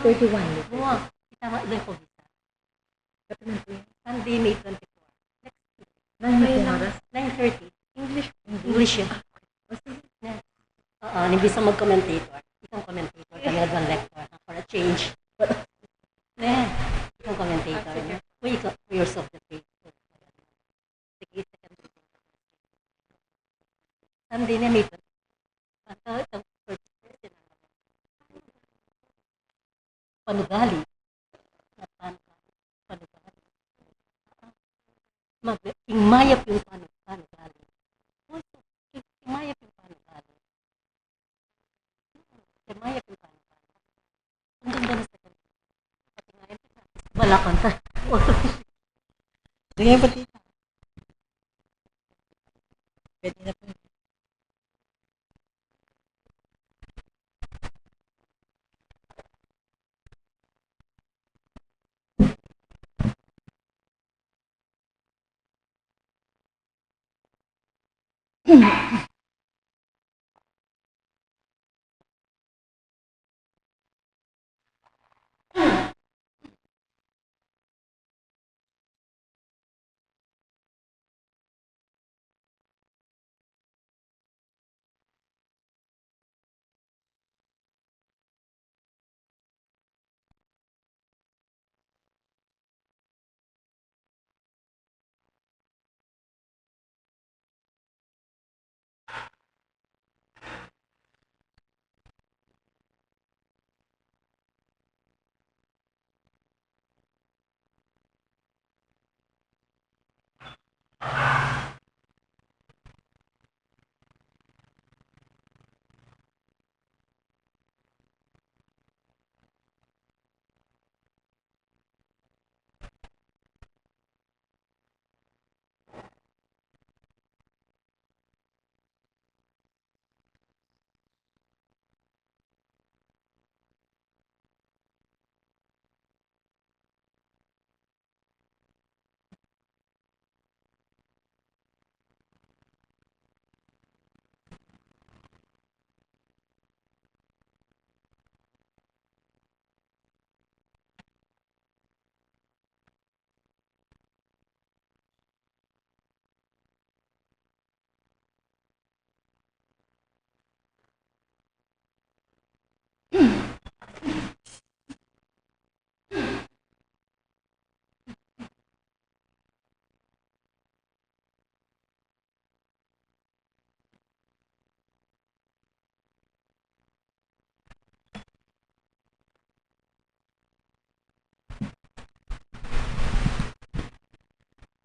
31. Oo, itama ilan ko visa. Sunday, May 24. Next week. 9:30. English yun. Oo, nibisa mag-commentator. Isang commentator, kami nagwang lector for a change. Isang commentator. For yourself the faith. Sige, second week. Sunday na May 24. Panugali. Panugali. Imayap yung panugali. Imayap yung panugali. Imayap yung panugali. Ang ganda na sa kanila. Pati nga yun, balakon ta. Sige, pati. Pwede na po.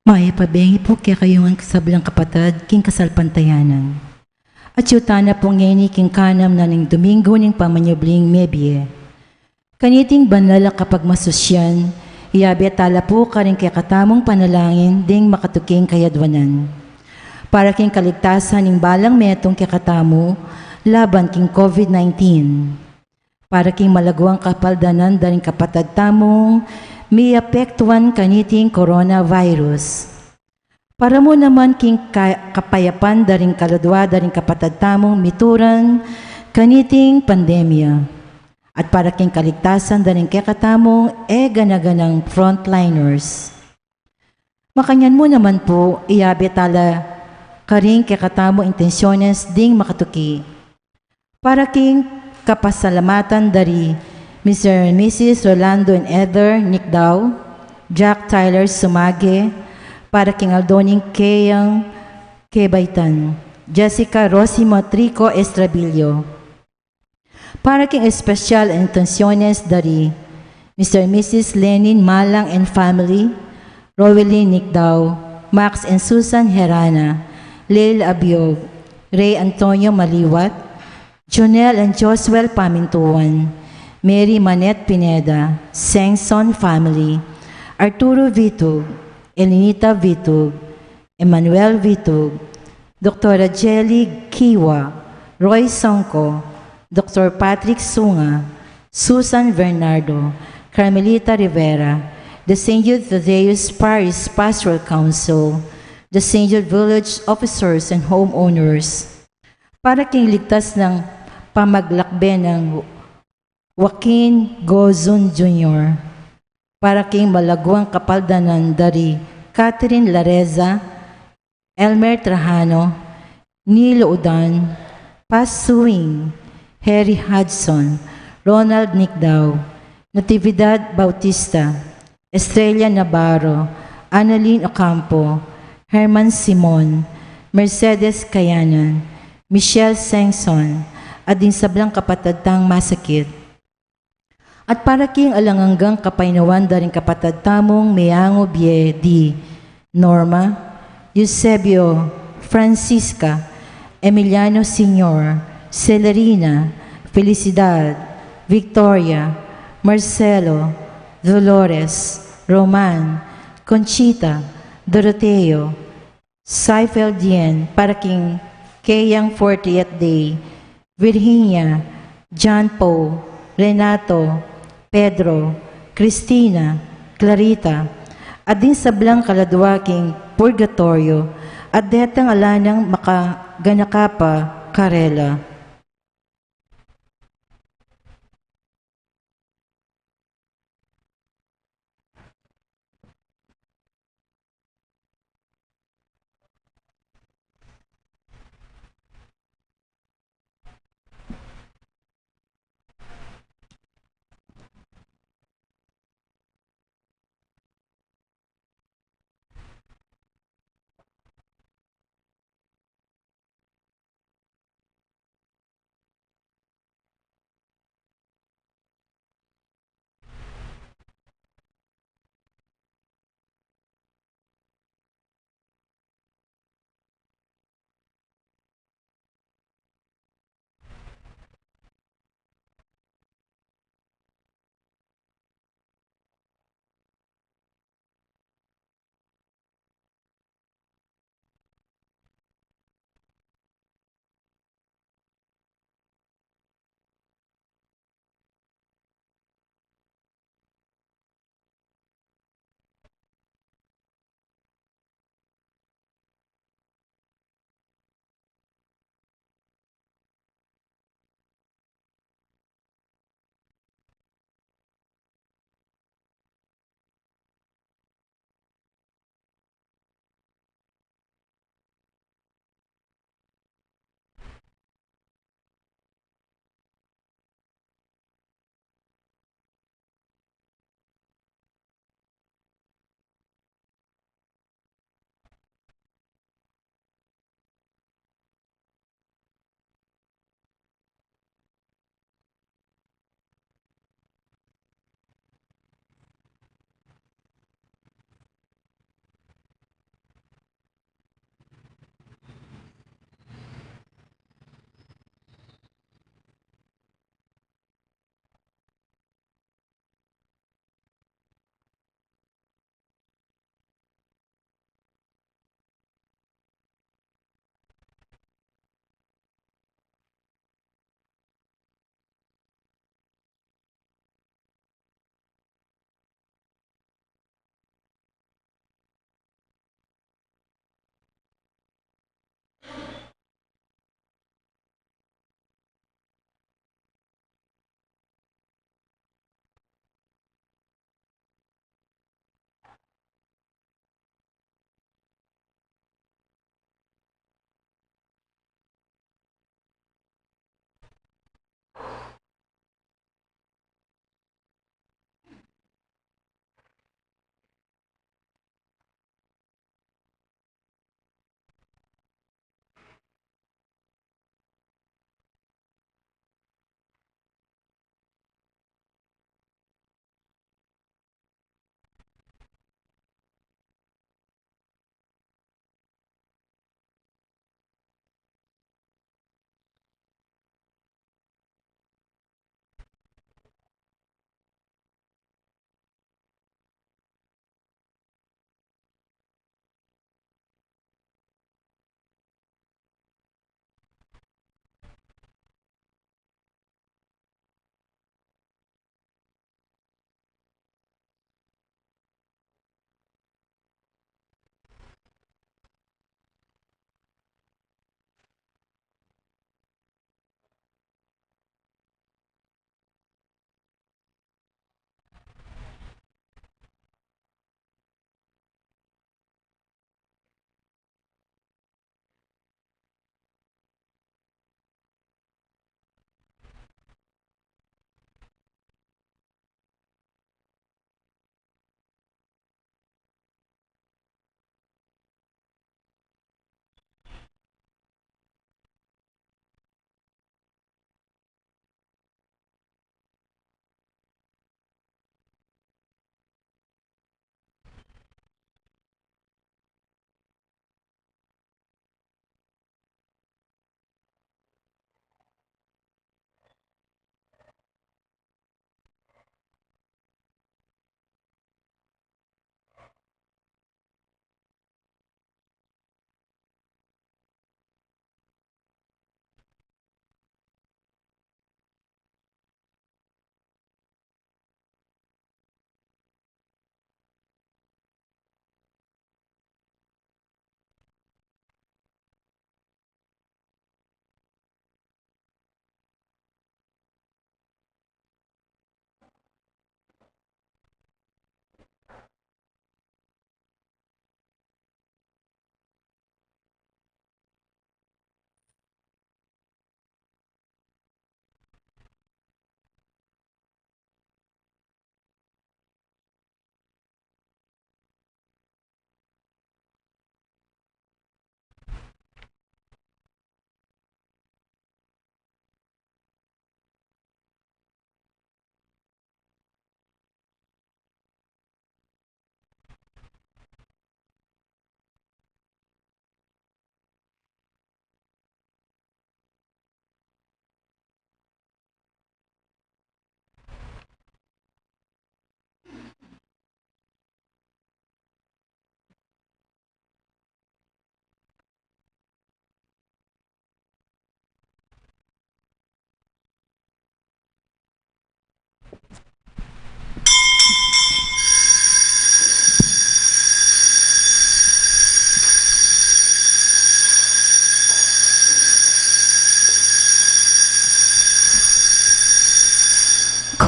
Maya pabengi po kaya kayong kasabilang kapatad king kasalpantayanan. At yutana po ngeni king kanam na ning Domingo ning pamanyabling mebye. Kaniting banala kapag masusyan, iyabi tala po ka rin kaya katamong panalangin ding makatuking kayadwanan. Para king kaligtasan ning balang metong kaya katamo, laban king COVID-19. Para king malagwang kapaldanan daring kapatad tamong, may apektuan kaniting coronavirus. Para mo naman king kapayapan daring kaladwa daring kapatad tamong mituran kaniting pandemya. At para king kaligtasan daring kekatamong ganaganang frontliners. Makanyan mo naman po iyabi tala karing kekatamong intensyones ding makatuki. Para king kapasalamatan dari Mr. and Mrs. Rolando and Heather Nickdaw, Jack Tyler Sumage, para king Aldoning Keyang Kebaytan, Jessica Rosimo Trico Estrabillo. Para king espesyal intenciones dari Mr. and Mrs. Lenin Malang and family, Rowelyn Nickdaw, Max and Susan Herana, Lil Abiog, Ray Antonio Maliwat, Jonel and Josuel Pamintuan, Mary Manette Pineda, Sengson family, Arturo Vitug, Elinita Vitug, Emmanuel Vitug, Dr. Jelly Kiwa, Roy Songko, Dr. Patrick Sunga, Susan Bernardo, Carmelita Rivera, the St. Jude Thaddeus Parish Pastoral Council, the St. Jude Village Officers and Homeowners, para king ligtas ng pamaglakbe ng Joaquin Gozon Jr. Para king Malagwang Kapaldanan dari Catherine Lareza, Elmer Trajano, Nilo Udan, Paz Suing, Harry Hudson, Ronald Nicdao, Natividad Bautista, Estrella Navarro, Annalyn Ocampo, Herman Simon, Mercedes Kayanan, Michelle Sengson, at din sablang kapatadtang masakit. At para king alanganggang kapainawan daring kapatadtamong Meango Bie di Norma, Eusebio, Francisca, Emiliano Sr., Celerina, Felicidad, Victoria, Marcelo, Dolores, Roman, Conchita, Doroteo, Seifel Dien, para king Kayang 40th Day, Virginia, John Poe, Renato, Pedro, Cristina, Clarita, at din sablang kaladwaking Purgatorio, at detang alanang makaganakapa Karela.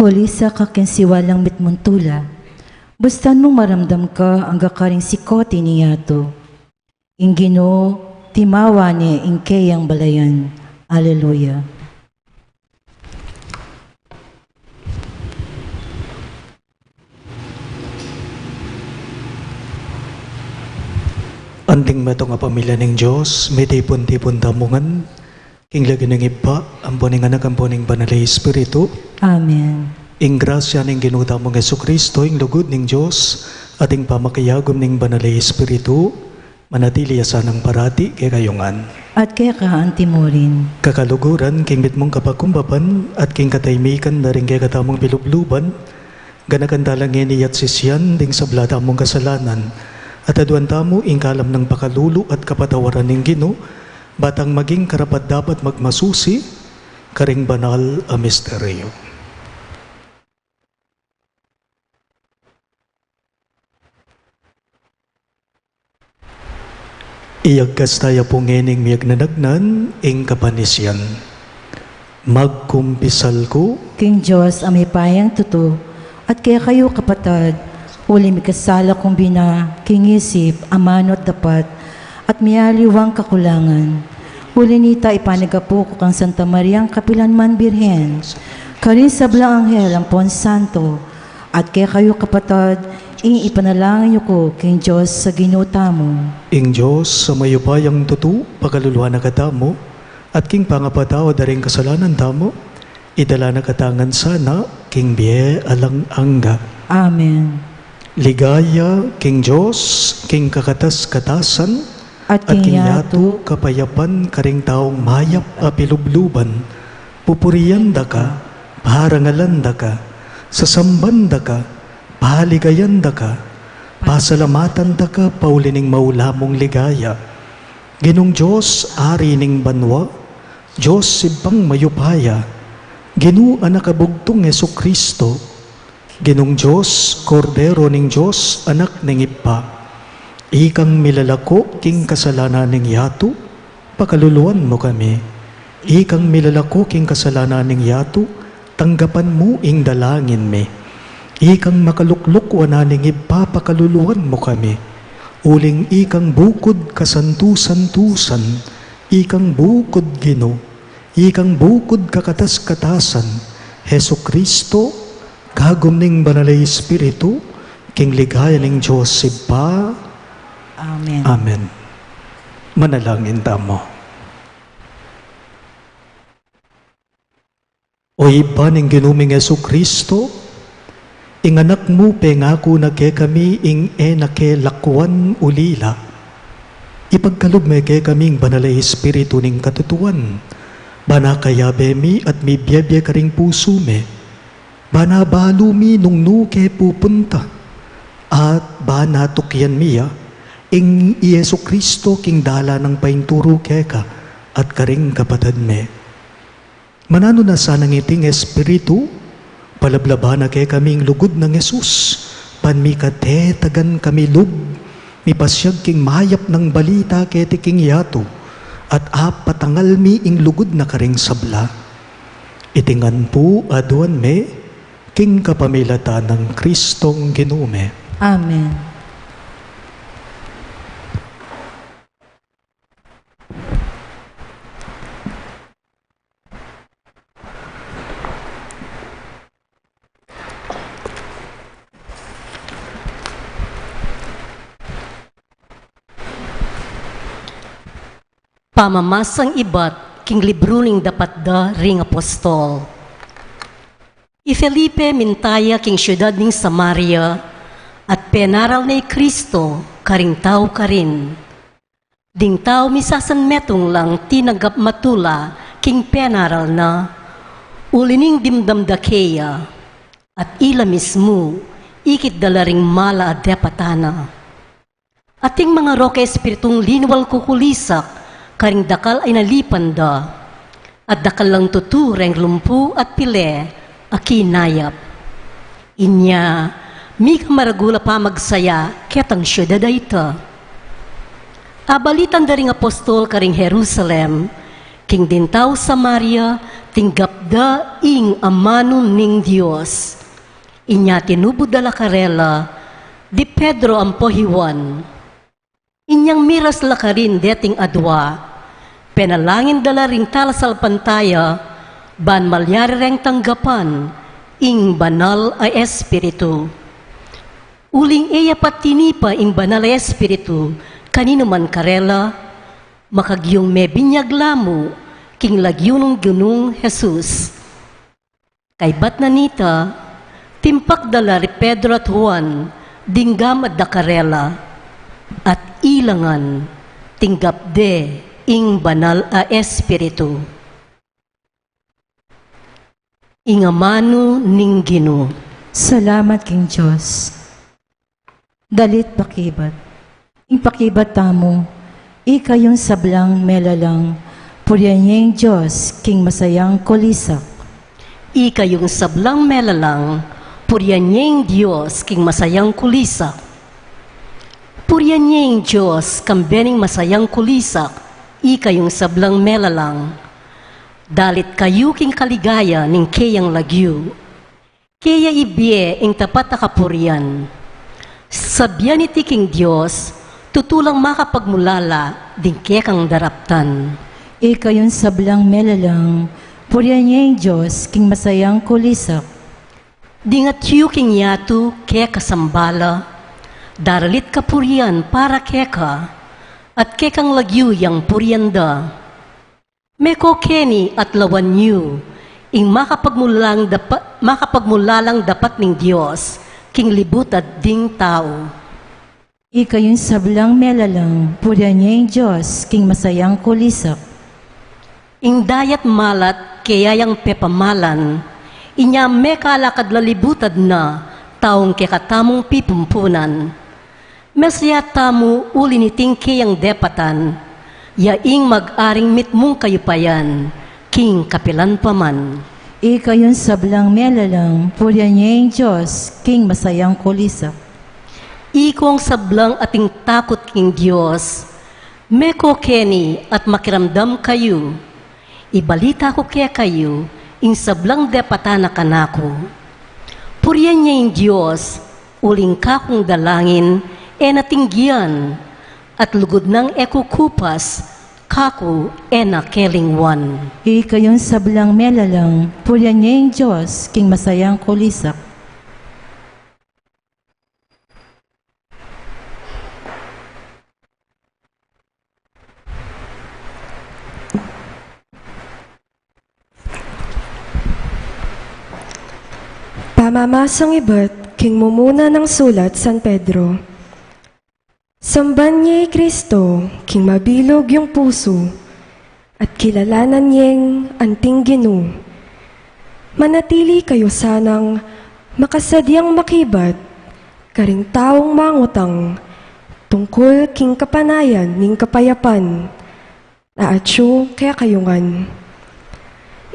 Huli sa kakinsiwalang mitmuntula, bustan mong maramdam ka ang gakaring sikoti niyato. Ingino, timawa ni ingkeyang balayan. Alleluia. Anting mato nga pamilya ng Diyos, may tipon-tipon tamungan, king lagi ng iba, ang puning anak, ang puning banal na Espiritu, Amen. ing grasya ng ginuta mong Jesucristo, ing lugod ng Diyos, ating pamakayagom ng banal na Espiritu, manatili asa ng parati kay kayungan. At kaya kaan timurin, Kakaluguran, king mong kapakumbapan, at king kataymikan na rin kay katamong bilubluban, ganakantalangin ni at sisyan, ding sablata mong kasalanan, at aduan tamo ing kalam ng pakalulu at kapatawaran ng Ginoo, batang maging karapat dapat magmasusi, karing banal a misteryo. Iyagkas tayo pong ngening miyag nanagnan, ing kapanisyan. Magkumpisal ko, King Diyos ang may payang tuto, at kaya kayo kapatad, uli may kasala kong bina, kingisip, amanot dapat, at miyaliwang kakulangan. Uli nita ipanagapo ko kang Santa Maria ang Kapilanman Birhen, karin sa blang anghel ang Pon Santo, at kaya kayo kapatad, ing ipanalangin niyo ko, King Diyos, sa ginuta mo. ing Diyos sa mayupayang tutu, pagaluluhan na katamo, at king pangapatao daring kasalanan tamo, idala na katangan sana, king biye alang angga. Amen. Ligaya, king Diyos, king kakatas-katasan, At at king king yato, yato kapayapan karing taong mayap apilubluban, pupuriyanda ka, paharangalanda ka, sasambanda ka, pahaligayanda ka, pasalamatan da ka, paulining maulamong ligaya. Ginong Diyos, ari ning banwa, Diyos sibang mayupaya, Ginu anak kabugtong Yesu Kristo, Ginong Diyos, Kordero ning Diyos, anak ning ipa, ikang milalako king kasalanan ning yato, pakaluluan mo kami. Ikang milalako king kasalanan ning yato, tanggapan mo ing dalangin me. Ikang makalukluk wananing ipapakaluluan mo kami. Uling ikang bukod kasantusan-tusan, ikang bukod Gino, ikang bukod kakatas-katasan, Hesu Kristo, kagom ning banal na Espiritu, king ligaya ning Diyos sipa. Amen. Amen. Manalangin tamo. O iba ning ginuming Yesu Kristo, ing anak mo pengako na ke kami ing na ke lakwan ulila. Ipagkalog me ke kaming banal na Espiritu ning katutuan. Bana kaya bemi at mi biyabya karing puso me. Bana balu mi nung nu ke pupunta. At bana tukyan miya, ing Yesu Kristo king dala ng painturo keka at karing kapatid me. Manano na sana ngiting Espiritu, palablaba na kay kaming lugod ng Jesus, panmikate tagan kami lub, mipasyag king mayap ng balita kay tiking yato, at apatangal mi ing lugod na karing sabla. Itingan po aduan me, king kapamilata ng Kristong ginume. Amen. Pamamasang ibat, king libro ning dapat da ring apostol. I Felipe mintaya king syudad ning Samaria, at penaral ni Kristo, karing tao karin. Ding tao misasan metong lang tinagap matula, king penaral na, ulining dimdamdakeya, at ila mismo, ikit dalaring mala adepatana. Ating mga roke espiritong linwal kukulisak, karing dakal ay nalipan da, at dakal lang tutureng lumpu at pile, akinayap. Inya, mi kamaragula pa magsaya, ketang syudad ay ita. Abalitan da ring apostol karing Jerusalem, king dintaw Samaria, tinggapda ing amano ning Dios. Inya tinubod dala karela, di Pedro ang pohiwan. Inyang miras lakarin deting adwa, penalangin dala ring talasal pantaya, ban malyari reng tanggapan, ing banal ay espiritu. Uling iya patinipa ing banal ay espiritu, kanino man karela, makagyong may binyaglamo, king lagyunong gunung Jesus. Kay bat nanita, timpak dala ri Pedro at Juan, dinggam at dakarela, at ilangan, tinggapde ing banal a espiritu. Ingamano ning Ginoo. Salamat king Diyos. Dalit pakibat. Ing pakibat tamo, ikayong sablang melalang, puryanyeng Diyos, king masayang kulisak. Ikayong sablang melalang, puryanyeng Diyos, king masayang kulisak. Puryanyeng Diyos, kambening masayang kulisak, ikayong sablang melalang. Dalit kayo king kaligaya ning kayang lagyu. Kaya ibye ing tapat na kapuryan. Sabyan iti king Diyos, tutulang makapagmulala, din kekang daraptan. Ikayong sablang melalang, puryanyeng Diyos, king masayang kulisak. Dingat yu king yatu, kaya kasambala, daralit kapuryan para keka, at kekang lagyu yang puryanda. Meko keni at lawan yu, ing makapagmulalang dapat ning Diyos, king libutad ding tao. Ikayong sablang melalang, puryanyeng Diyos, king masayang kulisak. Ing dayat malat, kaya yang pepamalan, inya mekalakad lalibutad na, taong kekatamong pipumpunan. Mesya tamu uliniting kayang depatan, yaing mag-aring mitmong kayupayan, king kapilan paman. Ikayong sablang melalang, puryanyeng Diyos, king masayang kulisak. Ikong sablang ating takot king Diyos, meko keni at makiramdam kayo, ibalita ko kaya kayo, ing sablang depatana kanako. Puryan niya yung Diyos, uling kakong dalangin, natinggian, at lugod ng ekukupas, kako kelingwan. Ikayong sablang melalang, puryanyeng Diyos, king masayang kulisak. Pamamasang iba't king mumuna ng sulat San Pedro. Samban niya Kristo, king mabilog yung puso, at kilalanan niyang anting Ginoo. Manatili kayo sanang makasadyang makibat, karing taong mangutang, tungkol king kapanayan ning kapayapan, aatyo kaya kayungan.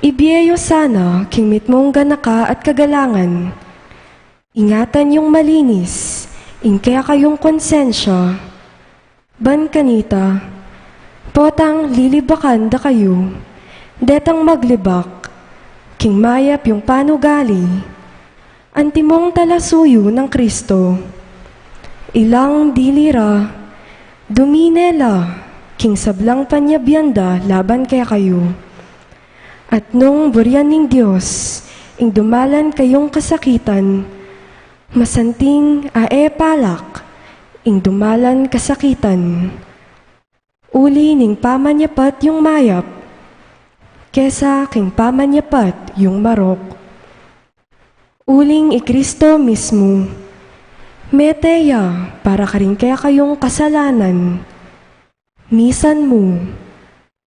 Ibiyeyo sana king mitmong ganaka at kagalangan, ingatan yung malinis, ing kaya kayong konsensya, ban kanita, potang lilibakan da kayo, detang maglibak, king mayap yung panugali, antimong talasuyo ng Kristo, ilang dilira, duminela, king sablang panyabyanda laban kaya kayo, at nung buryan ng Diyos, ing dumalan kayong kasakitan, masanting palak, ing dumalan kasakitan. Uli ning pamanyapat yung mayap, kesa king pamanyapat yung marok. Uling Kristo mismo, meteya para karing kaya kayong kasalanan, misan mo,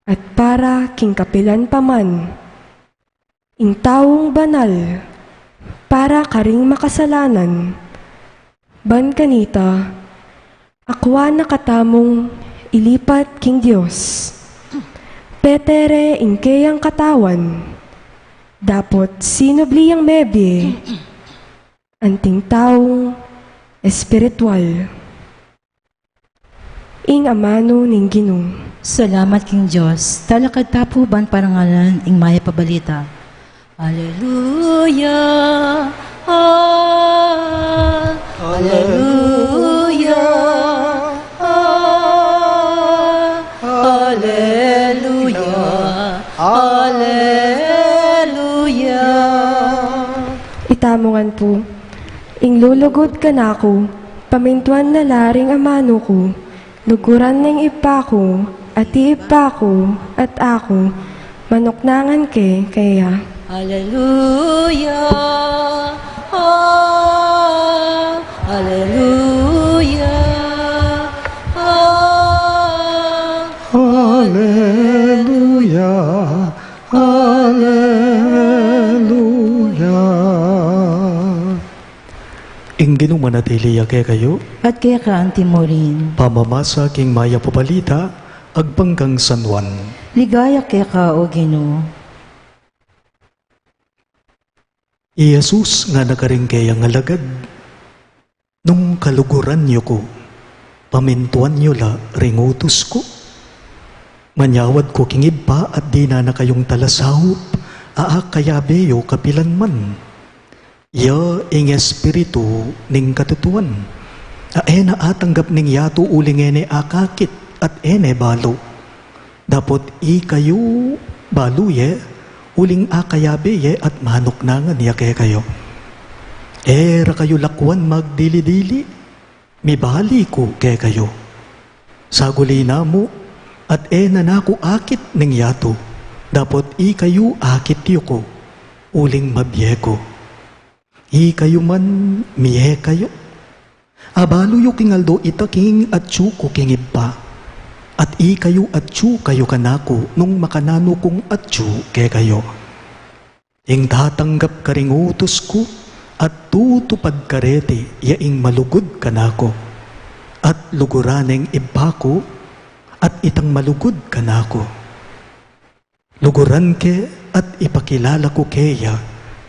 at para king kapilan paman, ing taong banal, para karing makasalanan, ban kanita, akwa nakatamong ilipat king Diyos, petere ing kayang katawan, dapot sinubli ang mebye, anting taong espiritual. ing amano ning Ginoo. Salamat king Diyos, talakad tapuban parangalan ing maya pabalita. Hallelujah! Hallelujah! Hallelujah! Hallelujah! Itamongan po, ing lulugod ka na ko, pamintuan na laring amano ko, luguran ng ipa ko, at iipa ko, at ako, manoknangan kaya. Hallelujah! Hallelujah! Hallelujah, Hallelujah. Ingginong manatili yake kayo, At kaya ka ang timurin, pamamasa king maya pabalita, agpanggang San Juan. ligaya kaya ka o Ginoo. I Jesus nga nakaring kaya nga lagad, nung kaluguran niyo ko, pamintuan niyo la ringutos ko. Manyawad ko kingib pa at di na kayong talasahop, kayabeyo kapilan man. Ya ing espiritu ning katutuan, aena atanggap ning yato uling ene akakit at ene balo. Dapot kayo baluye, uling akayabeye at manuknangan yake kayo. Era kayo lakwan magdili-dili, mibali ko kaya kayo. Saguli na mo, at naku akit ning yato, dapot kayo akit yu ko, uling mabye ko. Kayo man miye kayo. Abalo yu kingaldo itaking at tsu ko kingib pa, at kayo at tsu kayo kanako, nung makanano kong at tsu kaya kayo. Ing tatanggap karing utos ko, at tutupad karete, yaing malugod kanako, at luguraneng iba ko, at itang malugod kanako. Luguran ke at ipakilala ko keya,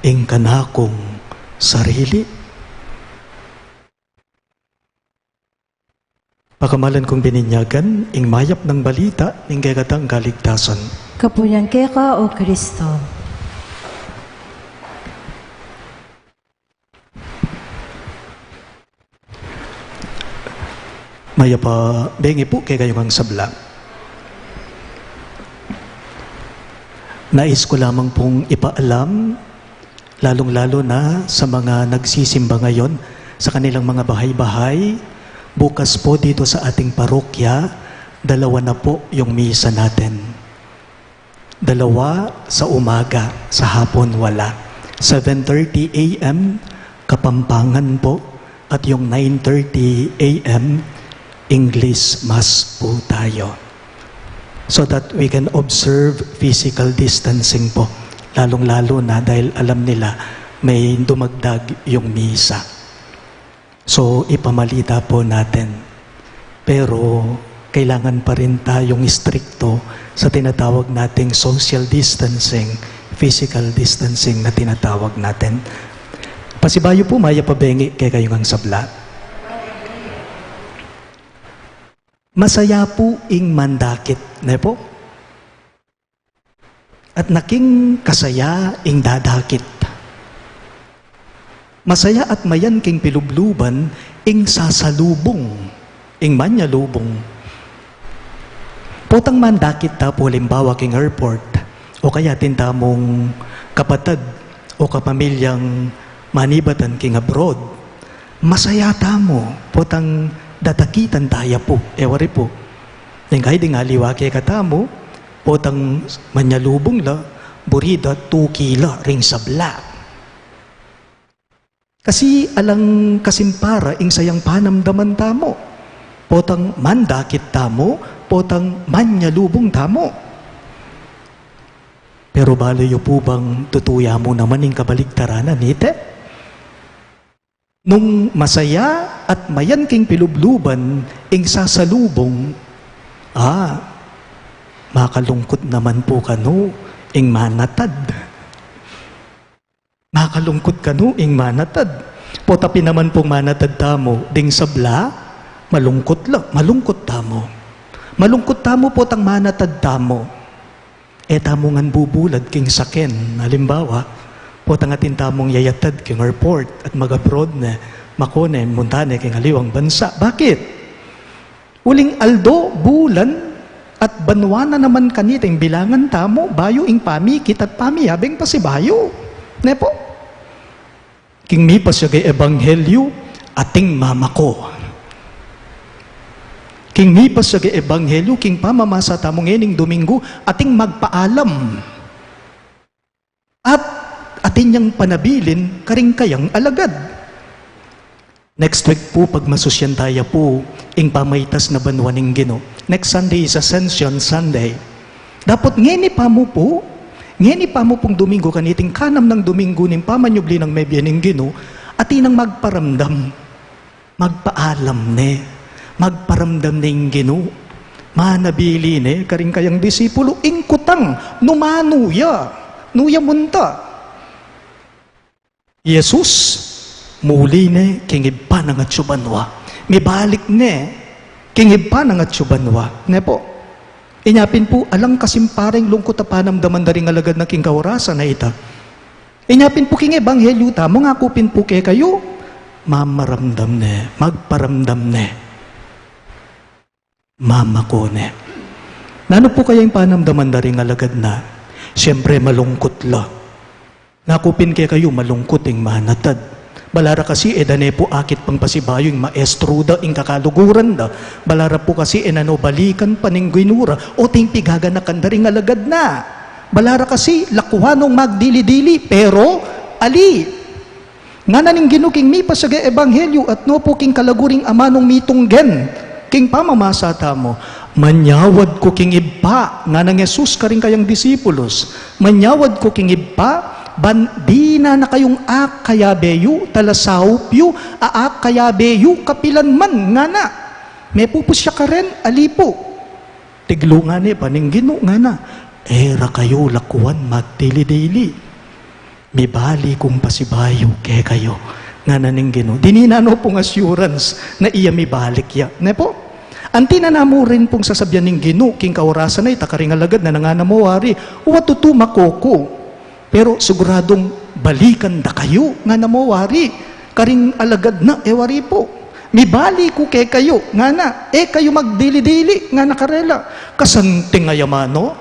ing kanakong sarili. Pakamalan kong bininyagan, ing mayap ng balita, ing kagatang kaligtasan. Kapuyan kaya ka o Kristo. Maya pa, bengi po kay kayong ang sabla. Nais ko lamang pong ipaalam, lalong-lalo na sa mga nagsisimba ngayon sa kanilang mga bahay-bahay. Bukas po dito sa ating parokya, 2 na po yung misa natin. 2 sa umaga, sa hapon wala. 7:30 a.m. Kapampangan po, at yung 9:30 a.m. English Mass po tayo. So that we can observe physical distancing po. Lalong-lalo na dahil alam nila may dumagdag yung misa. So ipamalita po natin. Pero kailangan pa rin tayong stricto sa tinatawag nating social distancing, physical distancing na tinatawag natin. Pasibayo po maya pabengi kay kayong ang sabla. Masaya po ing mandakit, ne po? At naking kasaya ing dadakit. Masaya at mayan king pilubluban ing sasalubong, ing manyalubong. Potang mandakit ta po limbawa king airport, o kaya tintamong kapatid o kapamilyang manibatan king abroad. Masaya ta mo, potang datakitan tayo po, ewari po. Yung kahit nga liwake katamo, potang manyalubong la, burida 2 kila ring sabla. Kasi alang kasimpara, ing sayang panamdaman tamo. Potang mandakit tamo, potang manyalubong tamo. Pero baloy po bang tutuya mo naman ing kabaligtaranan, ite? Nung masaya at mayan king pilubluban, ing sasalubong, makalungkot naman po kano, ing manatad. Makalungkot kano, ing manatad. Potapi naman pong manatad tamo, ding sabla, Malungkot lang, malungkot tamo. Malungkot tamo po tang manatad tamo. Tamo ngan bubulad king saken. Halimbawa, po tang atin tamong yayatad king airport at mag-abroad na makone, muntane king haliwang bansa. Bakit? Uling aldo, bulan, at banwana naman kaniting bilangan tamo, bayo ing pami, kitat pami, habing pa si bayo. Nepo? King mi pa siya kay ebanghelyo, ating mama ko. King mi pa siya kay ebanghelyo, king pamamasa tamong ening Domingo, ating magpaalam. At atin niyang panabilin, karing kayang alagad. Next week po, pag masusyantaya po, ing pamaytas na banwaning Gino. Next Sunday is Ascension Sunday. Dapat ngeni pa mo po, ngeni pa mo pong Domingo, kaniting kanam ng Domingo, ning pamanyubli ng mebianing Gino, atinang magparamdam, magpaalam ne, magparamdam ning Gino, manabili ne, karing kayang disipulo, ingkutang, numanuya, nuya munta. Jesus, muli ne, kingib pa ng atsubanwa. May balik ne, kingib pa ng atsubanwa. Ne po, inyapin po, alang kasimparing lungkot na panamdaman na rin alagad na king kaurasan na ita. Inyapin po king ebanghelyo ta, mga kupin po kay kayo, mamaramdam ne, magparamdam ne, mama ko ne. Nano po kaya yung panamdaman na rin alagad na, siyempre malungkot la. Nakupin kay kayo, malungkot ing manatad. Balara kasi edane po akit pang pasibayo yung maestro da, yung kakaluguran da. Balara po kasi enano balikan paning ginura o ting pigaga na kandaring alagad na. Balara kasi lakuhanong magdili-dili pero ali. Nga naning ginuking mi pasaga ebanghelyo at no po king kalaguring amanong mitunggen. King pamamasata mo, manyawad ko king iba nga nang Jesus karing kayang disipulos. Manyawad ko king iba bandina na kayong akayabeyo, talasawpyo, aakayabeyo, kapilan man, nga na. May pupus siya ka rin, alipo. Tiglo nga ni, paninggino nga na. Era kayo, lakuan, magdili-dili. May bali kong pasibayo, kaya kayo. Nga naninggino. Dininano pong assurance na iya may balik ya. Ne po? Antina na mo rin pong sasabyan ng gino, king kaurasan na itakaring alagad na nanganamawari, watutu makoko. Pero siguradong balikan da kayo nga namawari. Karing alagad na, ewari po. May bali ko kay kayo, nga na, kayo magdili-dili, nga nakarela. Kasanting ayamano,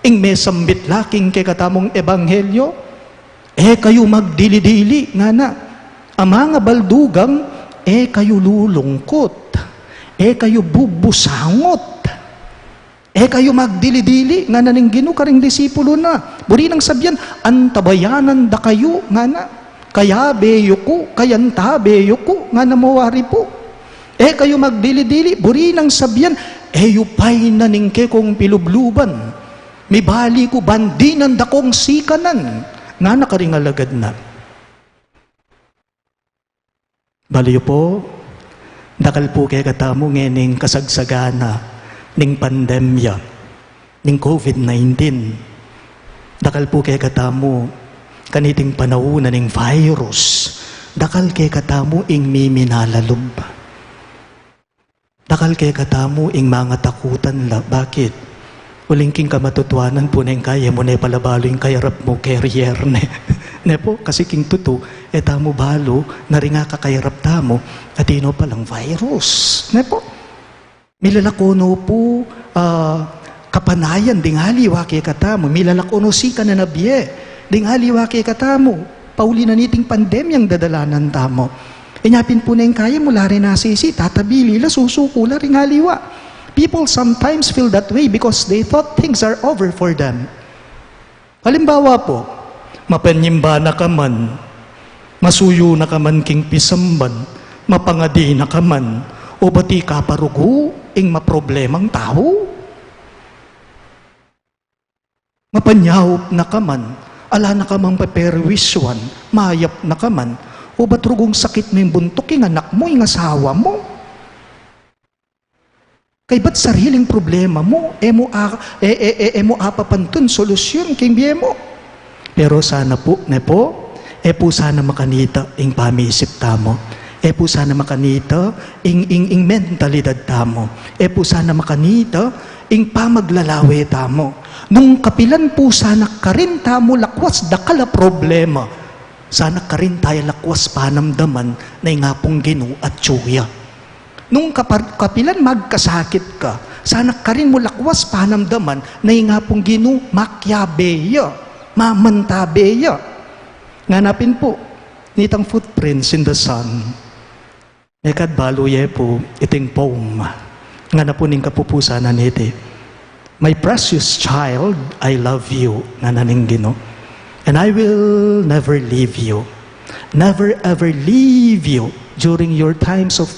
ing mesambit laking kay katamong ebanghelyo, kayo magdili-dili, nga na. Ang mga baldugang, kayo lulungkot, kayo bubusangot, kayo magdili-dili, nga naning Gino karing disipulo na. Buri nang sabyan, antabayanan da kayo, nga na. Kaya beyo ko, kayanta beyo ko, nga namawari po. Kayo magdili-dili, buri nang sabyan, yupay na ningke kong pilubluban. May bali ko, bandinan da kong sikanan, nga nakaring alagad na. Baliyo po, dakal po kay katamo ngening kasagsagana, ning pandemya, ning COVID-19. Dakal po kay katamo, kaniting panahon ning virus. Dakal kay katamo ing miminalalub. Dakal kay katamo ing mga takutan la. Bakit? Uling king kamatutuanan po na yung kaya mo na palabalo yung kayarap mo, carrier ne. Ne po, kasi king tuto, tamo balo, na rin nga kakayarap tamo, at ino palang virus. Ne po? Milalakono po kapanayan, ding haliwa kay katamo. Milalakono si ka na nabiye, ding haliwa kay katamo. Pauli na niting pandemyang dadalanan tamo. Inyapin po na yung kaya mo, lari nasisi, tatabili, lasusuko, lari haliwa. People sometimes feel that way because they thought things are over for them. Halimbawa po, mapanyimba na ka man, masuyo na ka man king pisamban, mapangadi na ka man, o bati ka parugo, ing maproblemang tao. Mapanyaw na ka man, ala na ka mang paperwiswan, mayap na ka man, o ba't rugong sakit mo yung buntok, yung anak mo, yung asawa mo? Kay ba't sariling problema mo, mo apapantun, solusyon, king biye mo? Pero sana po, ne po, po sana makanita ing pamiisip tamo, po sana makanita, ing mentalidad tamo. Po sana makanita, ing pamaglalawe tamo. Nung kapilan po sana karin tamo lakwas dakala problema. Sana karin tayo lakwas panamdaman na ingapong Ginoo at tsuya. Nung kapilan magkasakit ka, sana karin mo lakwas panamdaman na ingapong Ginoo makyabeya, mamantabeya. Nganapin po, nitang footprints in the sun. Nekad baluye po, iting poem. Nga na po ning kapupusa na niti. My precious child, I love you, nga naning Ginoo. And I will never leave you. Never ever leave you during your times of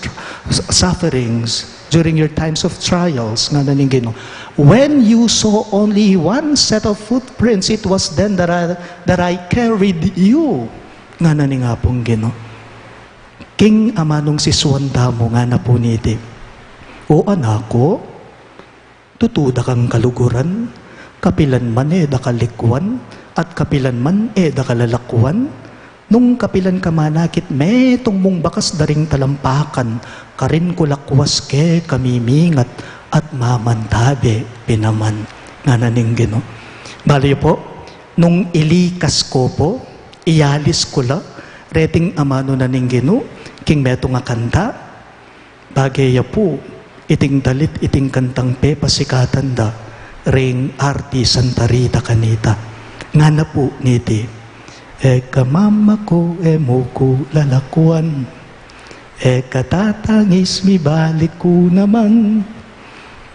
sufferings, during your times of trials, nga naning Ginoo. When you saw only one set of footprints, it was then that I carried you, nga naning apong Ginoo. King amanong si Suwanda mo nga na po niti. O anako, tutuda kang kaluguran, kapilan man da kalikwan, at kapilan man da kalalakwan, nung kapilan ka manakit metong mong bakas daring talampakan, karin ko lakwas ke kamimingat, at mamantabe pinaman, nga naning Ginoo. Bali po, nung ilikas ko po, iyalis ko la, reting amano naning Ginoo, king meto nga kanta, bagay po, iting dalit, iting kantang pasikatan da, ring arti Santa Rita kanita. Nga na po niti, kamama ko mo ko lalakuan, katatangis mi balik ko naman,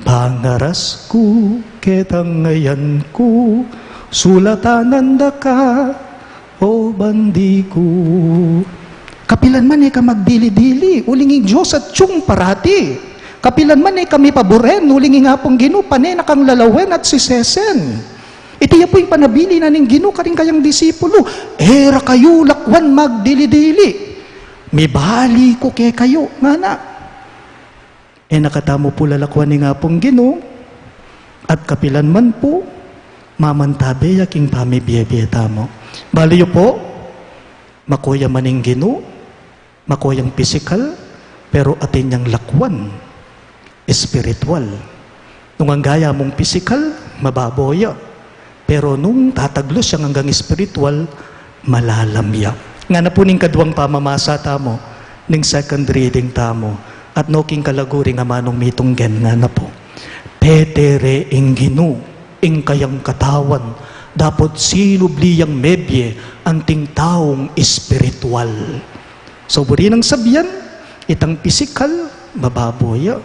pangaras ko ketangayan ko, sulatanan da ka, o bandi ko. Kapilan man ka magbili-bili, ulinging Diyos at tiyong parati. Kapilan man kami paboren, ulinging nga pong Ginoo, panay na kang lalawen at sisesen. Itiya po yung panabili na ning Ginoo karing kayang disipulo. Era kayo lakwan magdili-dili. May bali ko kay kayo, nga na. Nakatamo po lalakwan ni nga pong Ginoo, at kapilan man po, mamantabe yaking pamibiyebiyeta mo. Baliyo po, makuya maning Ginoo, makuyang physical, pero atin niyang lakwan, spiritual. Nung ang gaya mong physical, mababoya. Pero nung tataglos siyang hanggang spiritual, malalamya. Nga na po ning kadwang pamamasa tamo, ning second reading tamo, at noking kalaguri nga manong mitunggen nga na po. Petere ing Ginoo, ing kayang katawan, dapat sinubliyang mebye, anting taong spiritual. So, buri ng sabyan, itang physical, mababoya.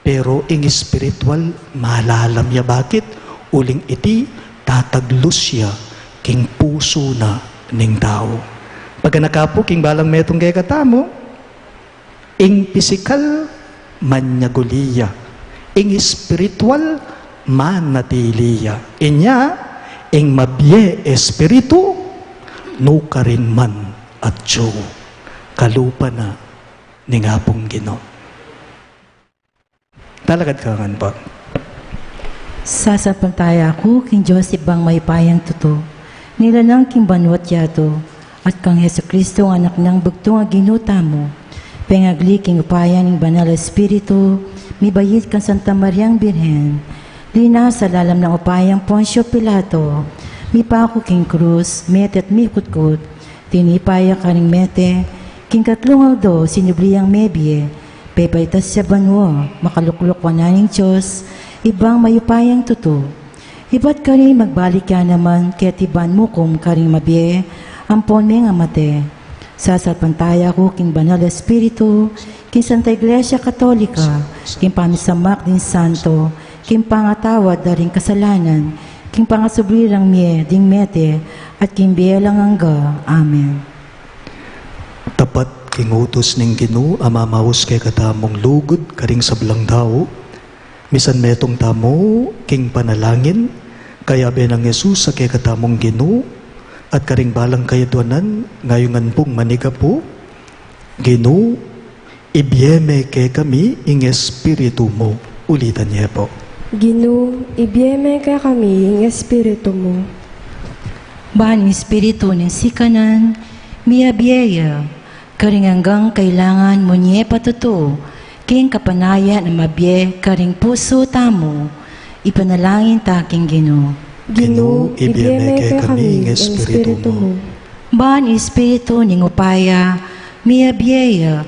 Pero ing spiritual, malalamya. Bakit? Uling iti, tataglos siya king puso na ning tao. Pagka nakapo king balang metong kay katamo, ing physical manyaguliya, ing spiritual manatiliya. Inya, ing mabye espiritu, no karin man at Diyo, kalupa na ning apong Ginoo. Talagad ka nga po. Sasampantaya ako king Joseph bang may payang tuto, nilanang king banwat yato, at kang Heso Kristo ang anak ng bugtong nga ginuta mo, pengagli king upayan ng banal espiritu, mibayit kang Santa Mariang Birhen, lina sa lalam ng upayang Poncio Pilato, mipako king krus, mete at mikutkot, tinipaya ka ring mete, king katlungaw do, sinubliyang mebye, pepaitas sa banwo, makaluklok wananing Diyos, ibang mayupayang tuto. Iba't ka rin magbalik ka naman, kaya tiban mo kung ka rin mabye, ampon may nga mate. Sasapantaya ko king banal espiritu, king Santa Iglesia Katolika, king pamisamak din santo, king pangatawad da rin kasalanan, king pangasubrirang mie ding mete, at king bielang angga. Amen. Tapat king utos ning Ginoo, amamahos kay katamong lugod, karing sablang tao, misan metong tamo, king panalangin, kaya benang Yesus sa kay katamong Ginoo, at karing balang kayadwanan, ngayongan pong maniga po, Ginoo, ibyeme kay kami, ing espiritu mo. Ulitan niya po. Ginoo, ibyeme ka kami ng espiritu mo. Bahan espiritu ng sikanan, miyabiyeya, karing hanggang kailangan mo niya patuto, king kapanaya na mabye, karing puso tamo, ipanalangin taking Ginoo. Ginoo, ibiyeme kami ng Espiritu mo. Ban Espiritu ning upaya, miyabiyeya,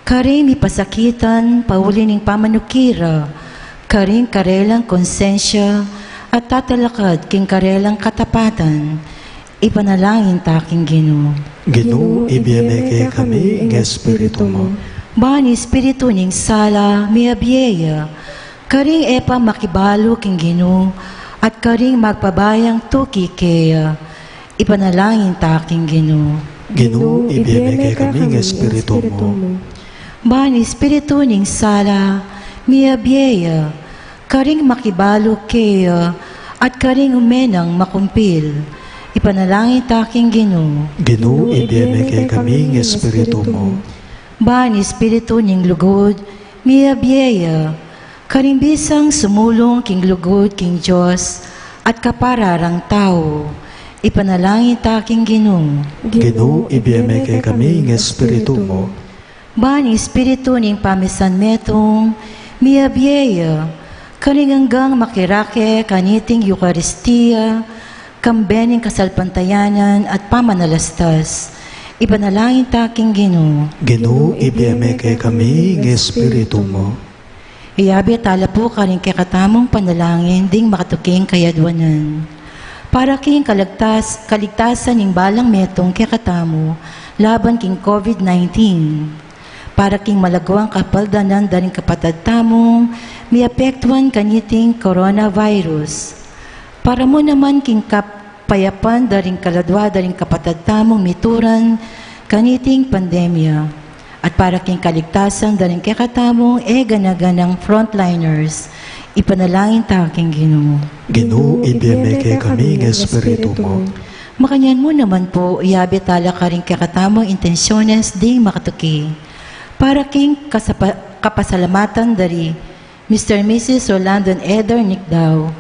karing mipasakitan, pauli ning pamanukira, karing karelang konsensya, at tatalakad king karelang katapatan, ipanalangin taking Ginoo. Ginoo, ibiyeme kami ng Espiritu mo. Ban Espiritu ning sala, miyabiyeya, karing epa makibalo king Ginoo, at karing magpabayang tuki kaya, ipanalangin taking Ginoo. Ginoo, ibiyeme kami ng Espiritu mo. Ban Espiritu ning sala, miyabiyeya, karing makibalo kaya, at karing umenang makumpil, ipanalangin taking Ginoo. Ginoo, ibiyeme kami ng Espiritu mo. Ban Espiritu ning lugod, miyabiyeya, karing bisang sumulong king lugod king Diyos, at kapararang tao, ipanalangin taking Ginoo. Ginoo, ibiyeme kami ng Espiritu mo. Ban Espiritu ning pamisan metong, miyabiyeya, karing hanggang makirake kaniting Eucharistia, kambening kasalpantayanan at pamanalastas, ipanalangin taking Ginoo. Ginoo, ibiyeme kami ng Espiritu mo. Iyabi tala po karing kakatamong panalangin ding makatuking kayadwanan. Para king kaligtasan ning balang metong kakatamo laban king COVID-19. Para king malagwang kapaldanan daring kapatad tamong miapektuan kaniting coronavirus. Para mo naman king kapayapan daring kaladwa daring kapatad tamong mituran kaniting pandemya. At para king kaligtasan daring kakatamong ganaganang frontliners, ipanalangin taking Ginoo. Ginoo, ibiyeme kami ng Espiritu mo. Makanyan mo naman po, iyabi tala ka rin kakatamong intensyones ding makatuki. Para king kapasalamatan dari Mr. and Mrs. Rolando Eder Nicdao,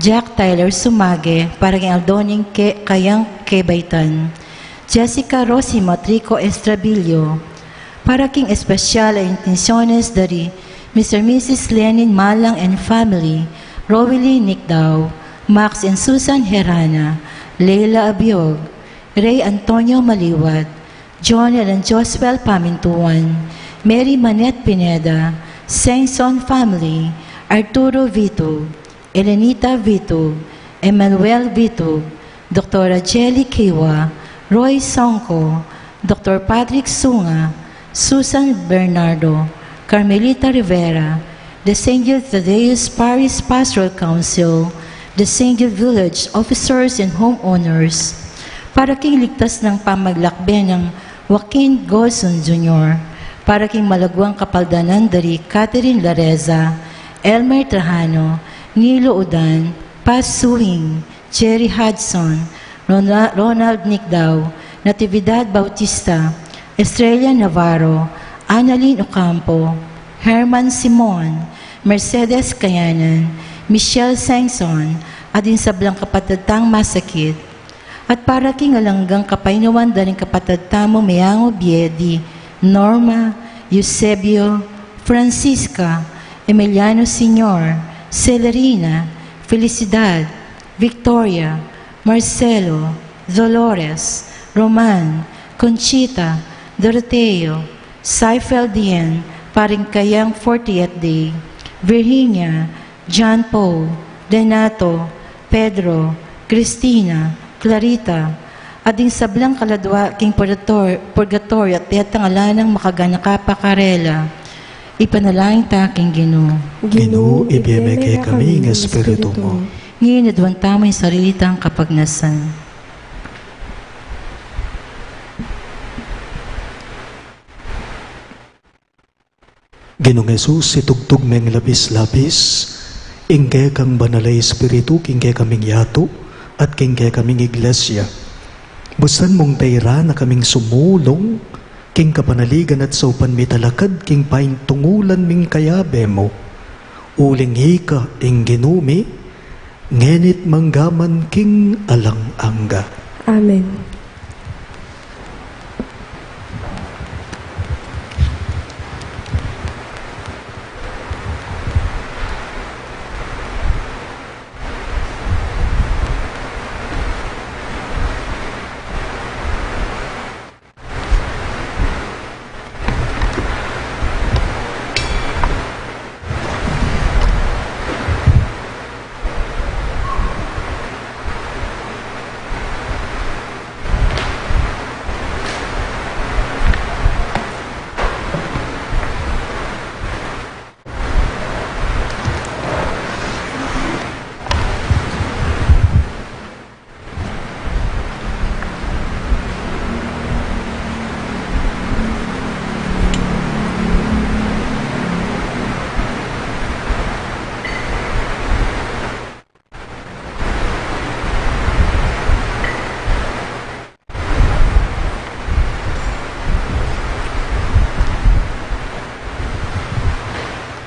Jack Tyler Sumage, para king Aldoning Kayang Kebaitan, Jessica Rossi Matrico Estrabillo, para king espesyal ay intensyones dari Mr. and Mrs. Lenin Malang and family, Rowely Nicdao, Max and Susan Herana, Leila Abiog, Ray Antonio Maliwat, Jonel and Joswell Pamintuan, Mary Manette Pineda, Sengson family, Arturo Vito, Elenita Vito, Emmanuel Vito, Dr. Jelly Kiwa, Roy Songko, Dr. Patrick Sunga, Susan Bernardo, Carmelita Rivera, the St. Jude Thaddeus Parish Pastoral Council, the St. Jude Village Officers and Homeowners, para king ligtas ng pamaglakbe ng Joaquin Golson Jr., para king malagwang kapaldanan dari Catherine Lareza, Elmer Trajano, Nilo Udan, Paz Suwing, Jerry Hudson, Ronald Nicdao, Natividad Bautista, Estrella Navarro, Annalyn Ocampo, Herman Simon, Mercedes Kayanan, Michelle Sengson, at din sablang kapatadtang masakit. At para king alanggang kapainuan daring kapatadtamo Mayango Biedi, Norma, Eusebio, Francisca, Emiliano Sr., Celerina, Felicidad, Victoria, Marcelo, Dolores, Roman, Conchita, Doroteo, Seifeld Dien, paring kayang 40th day, Virginia, John Paul, Renato, Pedro, Cristina, Clarita, ading sablang kaladwa king purgatory at tiyatang alanang makaganaka pakarela, ipanalangin taking Ginoo. Ginoo, ibiyeme kami ng Espiritu mo. Ngayon adwanta mo yung sarilitang kapagnasan. Ginong Jesus, itugtog meng labis-labis, ingke kang banalay Espiritu, kingke kaming yato, at kingke kaming iglesia. Bustan mong tayra na kaming sumulong, king kapanaligan at saupan mi talakad, king paing tungulan ming kayabe mo. Uling hika ing ginumi, ngenit manggaman king alang angga. Amen.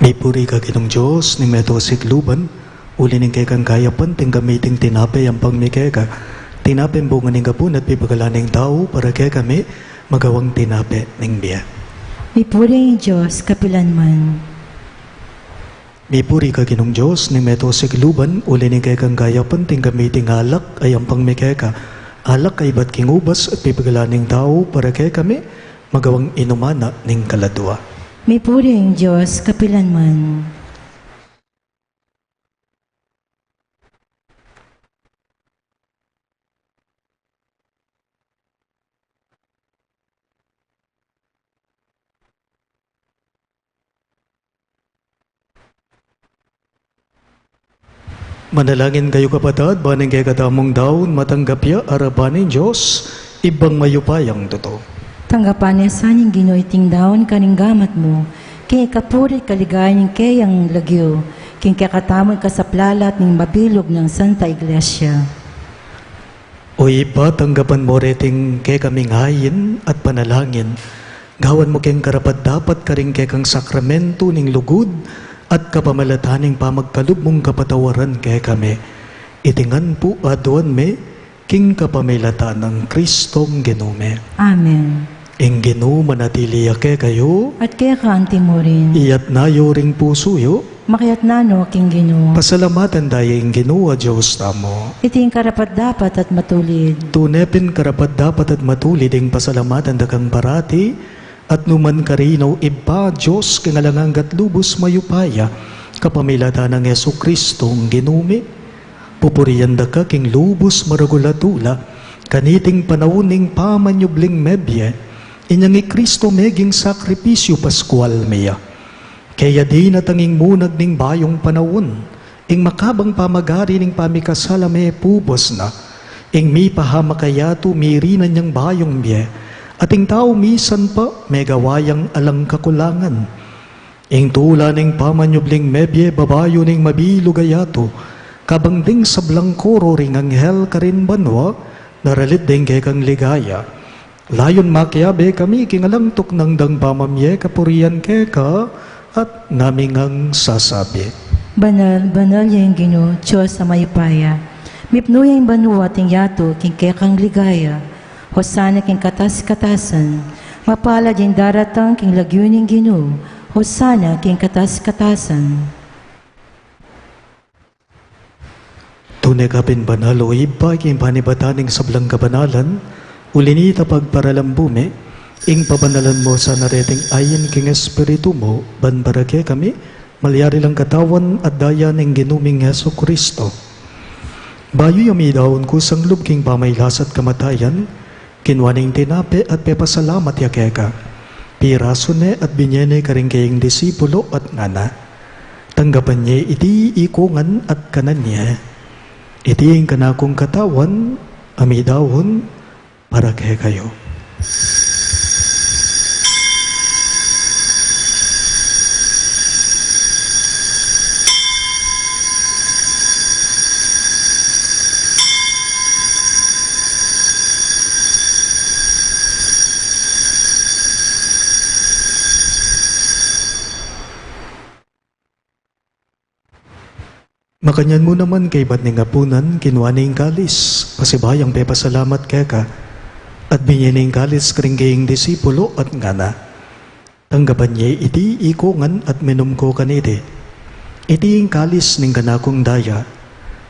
May puri ka Ginong Diyos, ni meto sikluban, uli ning kay kang kayapan, ting gamiting tinapay ang pangmikeka. Tinapay bunga ning kapun at pipagalaning tao para kay kami magawang tinapay ning biya. May puri ang Diyos, kapilanman. May puri ka Ginong Diyos, ni meto sikluban, uli ning kay kang kayapan, ting gamiting alak ay ang pangmikeka. Alak ay ba't kingubas at pipagalaning tao para kay kami magawang inumana ning kaladwa. May puri ang Diyos, kapilanman. Manalangin kayo kapatid, baning kay katamong daon, matanggap ya, arabanin Diyos, ibang mayupayang totoo. Tanggapan niya sa niyong ginuiting daon kaning gamat mo, kay kapurit kaligayan kay ang lagyo, kay kakatamon ka sa plalat ng mabilog ng Santa Iglesia. O iba, tanggapan mo reting kay kaming hayin at panalangin, gawan mo kayong karapat dapat karing kay kang sakramento ning lugod, at kapamalataning pamagkalub mong kapatawaran kay kami. Itingan po aduan me, king kapamilatan ng Kristong Genume. Amen. Ing Genu manatiliya kay kayo, At kaya kaanti mo rin, iyat nayo ring pusuyo, makiyat na no, king Ginoo. pasalamatan daya ing Genu a Diyos tamo. Iting karapat dapat at matulid. Tunepin karapat dapat at matulid ing pasalamatan da kang parati, at numan karinaw iba Diyos kingalanganggat lubos mayupaya, kapamilata ng Yesu Kristong Genume. Pupuriyan da ka king lubos maragulatula, kaniting panawuning pamanyubling mebye, inyang Kristo meging sakripisyo paskwal meya. Kaya di natanging munag ning bayong panawon, ing makabang pamagari ning pamikasalame pubos na, ing mi pahamakayato mirinan niyang bayong biye, ating tao misan pa megawayang alang kakulangan. Ing tula ning pamanyubling mebye babayo ning mabilugayato, kabangding sa blangkoro ring anghel karin banwa, naralit ding kay kang ligaya. Layon makyabe kami kingalangtok ng dang pamamye kapurian keka, at naming ang sasabi. Banal, banal yung Ginoo, Diyos sa mayupaya. Mipno yung banwa ting yato, king kaya kang ligaya. Hosana king katas-katasan, mapalad yung daratang king lagyuning Ginoo. Hosana king katas-katasan. Tunay kapin banal o iba king panibataning sablang kabanalan, ulinita pagparalambume, ing pabanalan mo sa nareting ayin king espiritu mo, banbarake kami, malyari lang katawan at daya ng ginuming Yesu Kristo. Bayo yami daon ko sang lubking pamaylas at kamatayan, kinwaning tinape at pepasalamat yakeka, piraso ne at binyene karing kaying disipulo at ngana. Tanggapan niya iti ikungan at kanan niya. Iti ang kanakong katawan, amidawon, para kay kayo. Makanyan mo naman kay ba't ning apunan, kinuha ning kalis, pasibayang pepasalamat keka, at binyaning kalis kringgaying disipulo at ngana. Tanggapan niya iti ikungan at minum ko kaniti. Iti ing kalis ning kanakong daya,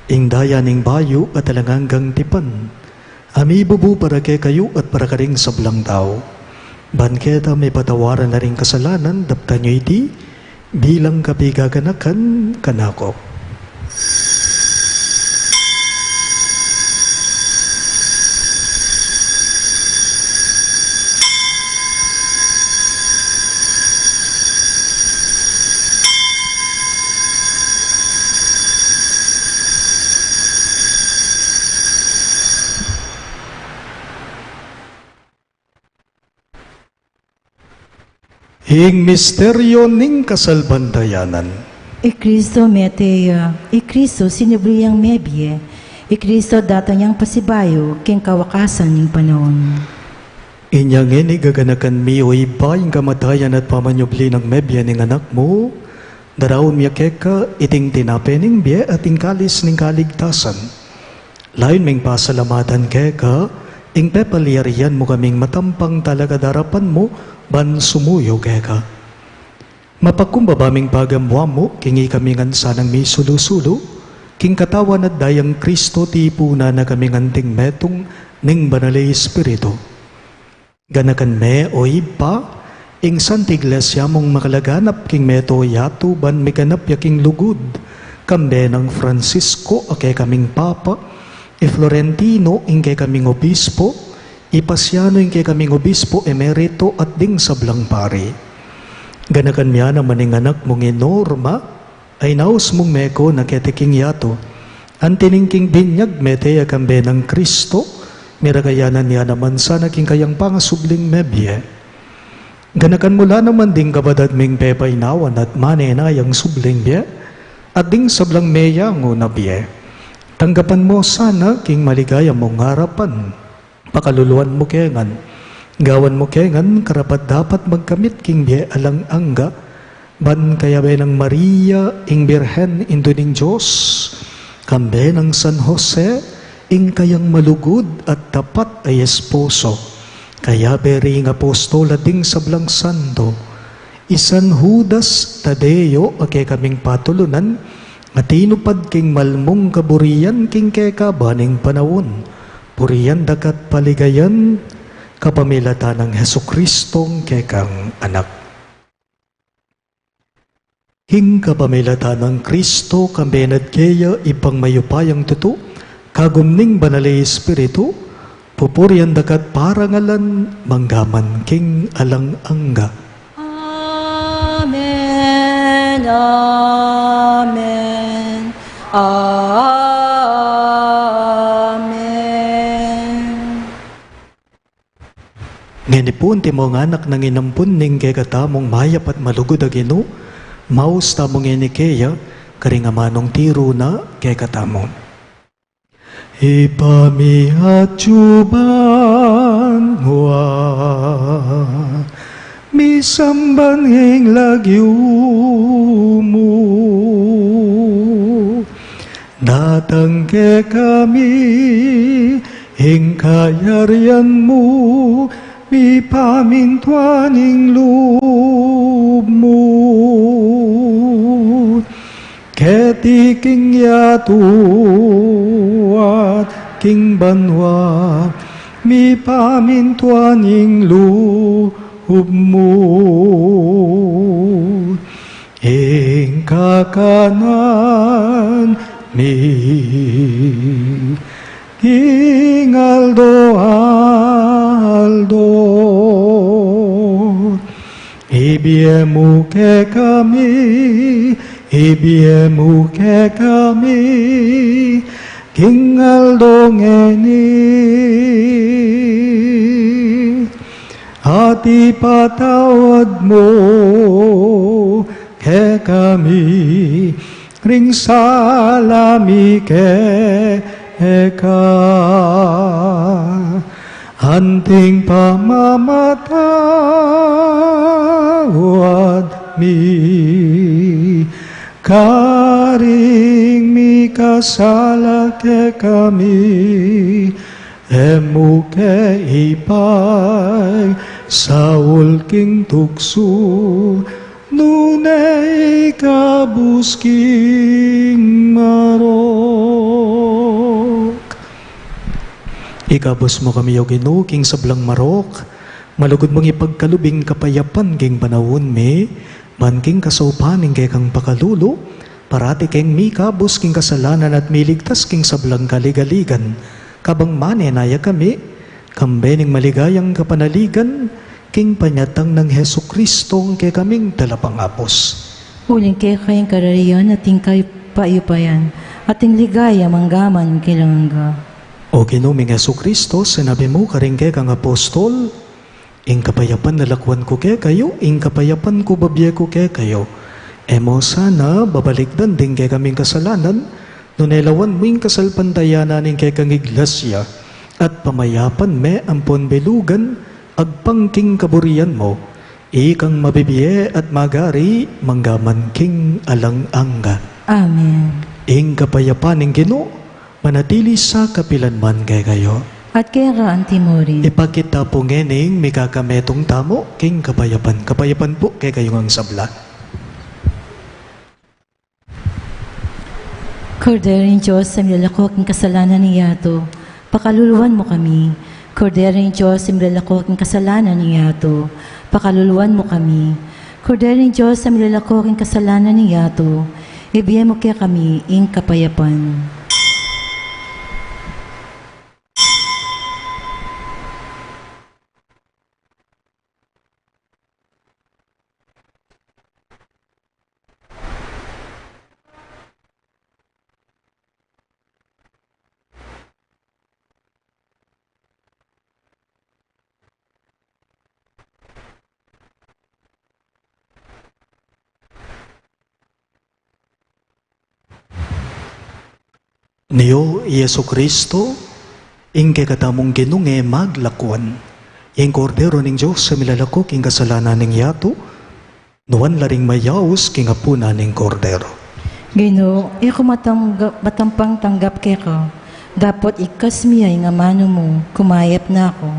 ing daya ning bayo at talanganggang tipan. Ami bubu para kay kayo at para karing sablang tao. Banketa may patawaran na ring kasalanan, dapta niyo iti, bilang kapigaganakan kanako. Hing misteryo ning kasalbantayanan. Kristo meteya, Kristo sinubriyang mebye, Kristo data niyang pasibayo, king kawakasan ng panahon. Inyang ini gaganakan mi o iba yung kamatayan at pamanyubli ng mebya ng anak mo, Daraon miya keka iting tinapening biye at kalis ning kaligtasan. Lain ming pasalamatan keka, ing pepaliyarian mo kaming matampang talaga darapan mo, ban sumuyo keka. Mapakumbabaming pagamwa mo, kingi kami ngan sanang may sulu-sulu, king katawan at dayang Kristo tipuna na kami nganting metong ning banalay Espiritu. Ganakan me o ipa, ing Santa Iglesia mong makalaganap king meto yato ban meganap yaking lugod, kambe ng Francisco ake kaming Papa, Florentino ing kay kaming Obispo, Ipasiano ing kay kaming Obispo Emerito at ding sablang pari. Ganakan miya naman ing anak mong Norma, ay naus mong meko na ketiking yato, antiningking binyag meteya kambe ng Kristo, miragayanan niya naman sana king kayang pangasubling mebye. Ganakan mula naman ding kabadad ming pepay nawan at manenayang subling biye, at ding sablang meyango na biye. Tanggapan mo sana king maligaya mong harapan, pakaluluan mo kengan, gawan mo kengan karapat dapat magkamit king biye alang angga, ban kaya be ng Maria ing Birhen indo ning Diyos, kambe ng San Jose ing kayang malugod at tapat ay esposo, kaya bering apostola ding sablang santo, isan Judas Tadeo ake kaming patulunan, at inupad king malmong kaburian king keka baning panawon, puriyan dakat paligayan, kapamilatan ng Hesukristong kekang anak. King kapamilatan ng Kristo kambenad kaya ipang mayupayang tuto, kagumning banalay Espiritu, pupurian dakat parangalan, manggaman king alang angga. Amen. Amen. Amen. Nganipun ti mo nga anak nang inampun ning kay katamong mayap at malugod agino, maus tamong inikeya, karingamanong tiro na kay katamong. Ipamihatsuban wa misamban hing lagyo mo, datang ke kami hing kayarian mo, mipamintuaning loob mo. Ketiking yato at king banwa, mipamintuaning loob mo. Ing kakanan mi king Aldo, ibiemu ke kami, ibiemu ke kami, king Aldo ngeni, at ipatawad mo ke kami, ring salami ke eka, anting pamamatawad mi, karing mi kasala ke kami, emu ke ipay, saul king tukso, nunay kabusking marok. Ikabos mo kami o Ginoo king sablang marok, malugod mong ipagkalubing kapayapan king panawon me, man king kasaupaning kay kang pakalulo, parati king mikabos king kasalanan at miligtas king sablang kaligaligan, kabang manenaya kami, kambening maligayang kapanaligan, king panyatang ng Hesukristo kay kaming talapangapos. Huling kay kayang karariyan ating kay paayupayan, ating ligaya manggaman kilangga. O Ginoong Hesukristo, sinabi mo karing kay kang apostol, ing kapayapan nalakwan ko kay kayo, ing kapayapan ko babye ko kay kayo. Emo sana babalikdan din kay kaming kasalanan, nunelawan mo ing kasalpantayanan ing kay kang iglesia, at pamayapan me ampon belugan, agpangking kaburian mo, ikang mabibiye at magari, manggaman king alang angga. Amen. Ing kapayapaning Ginoo, manatili sa kapilanman kay kayo. At kaya raan Timorin, Ipakita po ngening may kakametong tamo king kapayapan. Kapayapan po kay kayo ang sabla. Korderin Diyos sa milalakok ng kasalanan ni Yato, pakaluluwan mo kami. Korderin Diyos sa milalakok ng kasalanan ni Yato, pakaluluwan mo kami. Korderin Diyos sa milalakok ng kasalanan ni Yato, ibigay mo kaya kami ing kapayapan. Niyo, Yesu Kristo, ing katamong ginunge maglakuan, ing kordero ning Diyos sa milalakok ing kasalanan ning yato, nuwan laring mayaos king apuna ning kordero. Gino, iko matampang tanggap kay ka. Dapat ikas miya nga mano mo, kumayap na ako.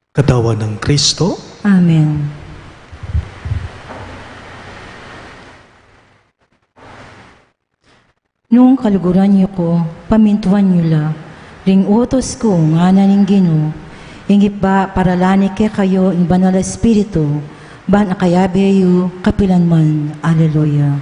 Katawan ng Kristo, Amen. Nung kaluguran niyo ko, pamintuan niyo la, ring utos ko nga naning Gino, ingip ba paralani kay kayo ing banal na espiritu, ban akayabe yu kapilanman. Alleluia.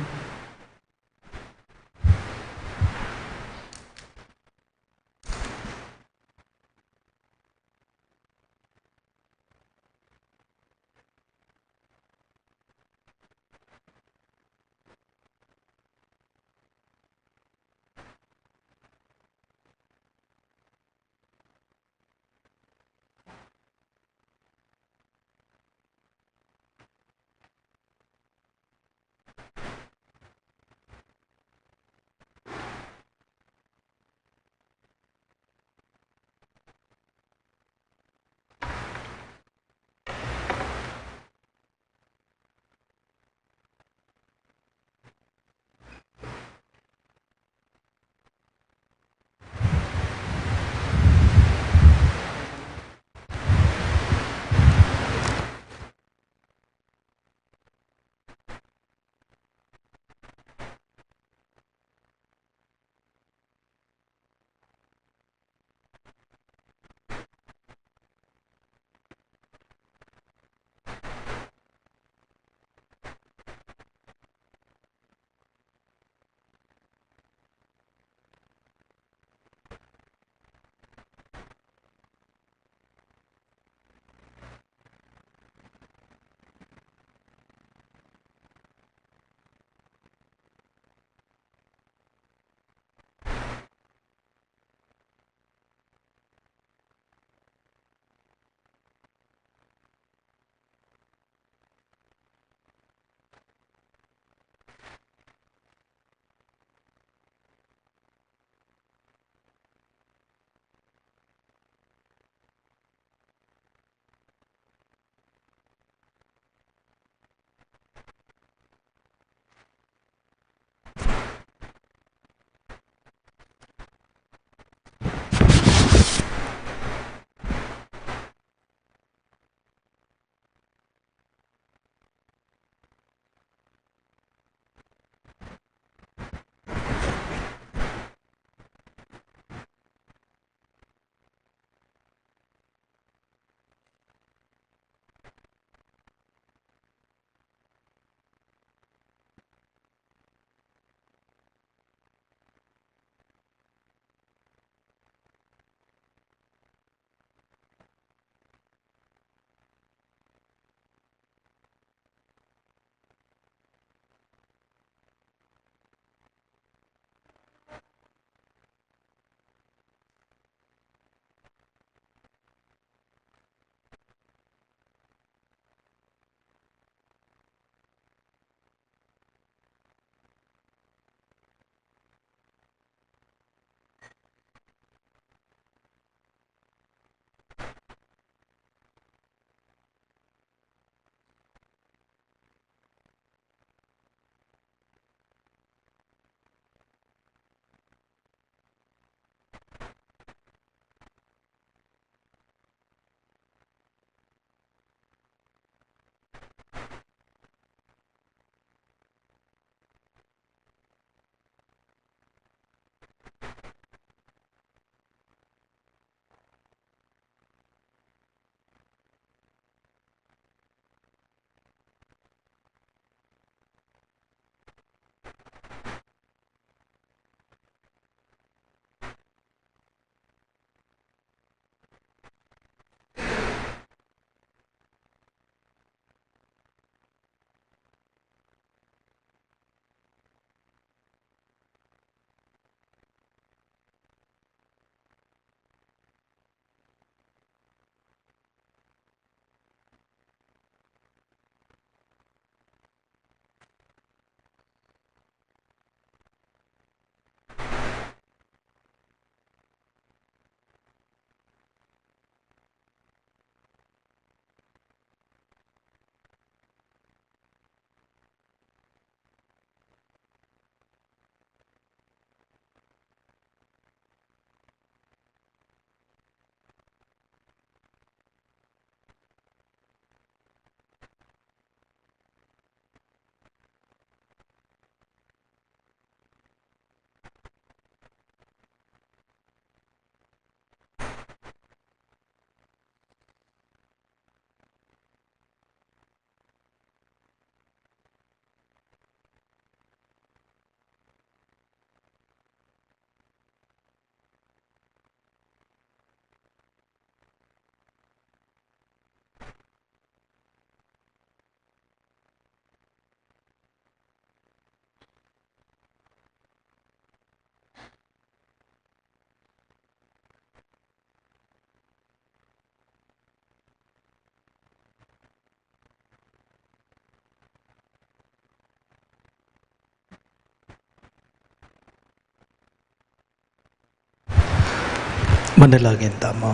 Manalangin tamo.